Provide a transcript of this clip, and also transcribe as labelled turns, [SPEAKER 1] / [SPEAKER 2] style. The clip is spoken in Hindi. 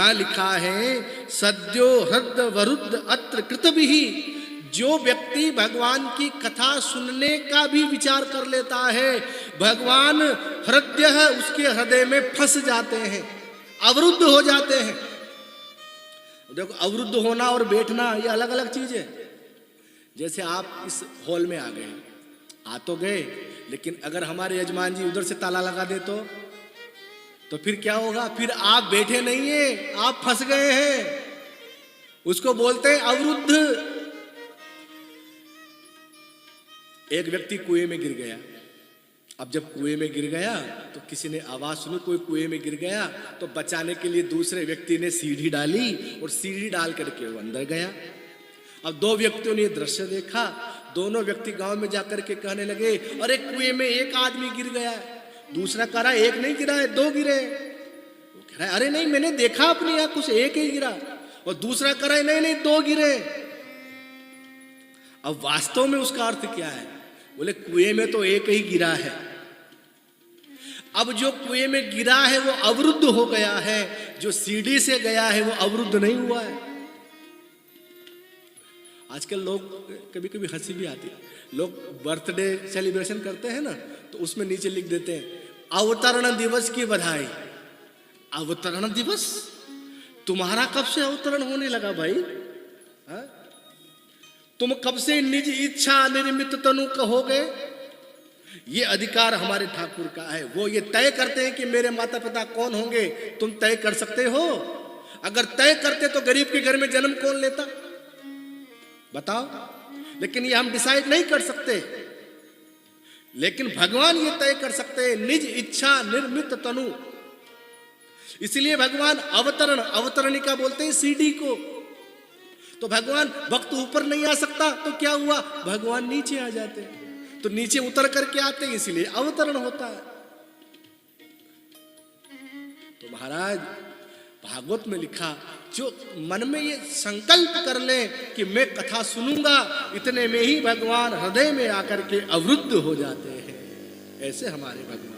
[SPEAKER 1] यहां लिखा है सद्यो हृद वरुद्ध अत्र कृतभिः। जो व्यक्ति भगवान की कथा सुनने का भी विचार कर लेता है, भगवान हृदय है उसके हृदय में फंस जाते हैं, अवरुद्ध हो जाते हैं। देखो, अवरुद्ध होना और बैठना ये अलग अलग चीज है। जैसे आप इस हॉल में आ गए, आ तो गए, लेकिन अगर हमारे यजमान जी उधर से ताला लगा दे तो फिर क्या होगा? फिर आप बैठे नहीं है, आप फंस गए हैं। उसको बोलते हैं अवरुद्ध। एक व्यक्ति कुएं में गिर गया। अब जब कुएं में गिर गया तो किसी ने आवाज सुनी, कोई कुएं में गिर गया, तो बचाने के लिए दूसरे व्यक्ति ने सीढ़ी डाली और सीढ़ी डाल करके वो अंदर गया। अब दो व्यक्तियों ने दृश्य देखा। दोनों व्यक्ति गांव में जाकर के कहने लगे, अरे कुएं में एक आदमी गिर गया है। दूसरा कह रहा एक नहीं गिरा है, दो गिरे। वो कह रहा है अरे नहीं, मैंने देखा अपनी आंखों से एक ही गिरा। और दूसरा कह रहा है नहीं नहीं, दो गिरे। अब वास्तव में उसका अर्थ क्या है? बोले कुएं में तो एक ही गिरा है। अब जो कुएं में गिरा है वो अवरुद्ध हो गया है, जो सीढ़ी से गया है वो अवरुद्ध नहीं हुआ है। आजकल लोग कभी कभी हंसी भी आती है, लोग बर्थडे सेलिब्रेशन करते हैं ना, तो उसमें नीचे लिख देते हैं अवतरण दिवस की बधाई। अवतरण दिवस? तुम्हारा कब से अवतरण होने लगा भाई? हा? तुम कब से निज इच्छा निर्मित तनु कहोगे? ये अधिकार हमारे ठाकुर का है। वो ये तय करते हैं कि मेरे माता पिता कौन होंगे। तुम तय कर सकते हो? अगर तय करते तो गरीब के घर में जन्म कौन लेता? बताओ। लेकिन ये हम डिसाइड नहीं कर सकते, लेकिन भगवान ये तय कर सकते हैं, निज इच्छा निर्मित तनु। इसलिए भगवान अवतरण, अवतरणिका बोलते हैं सीढ़ी को। तो भगवान भक्त ऊपर नहीं आ सकता तो क्या हुआ? भगवान नीचे आ जाते हैं। तो नीचे उतर करके आते हैं, इसलिए अवतरण होता है। तो महाराज भागवत में लिखा, जो मन में ये संकल्प कर ले कि मैं कथा सुनूंगा, इतने में ही भगवान हृदय में आकर के अवरुद्ध हो जाते हैं। ऐसे हमारे भगवान।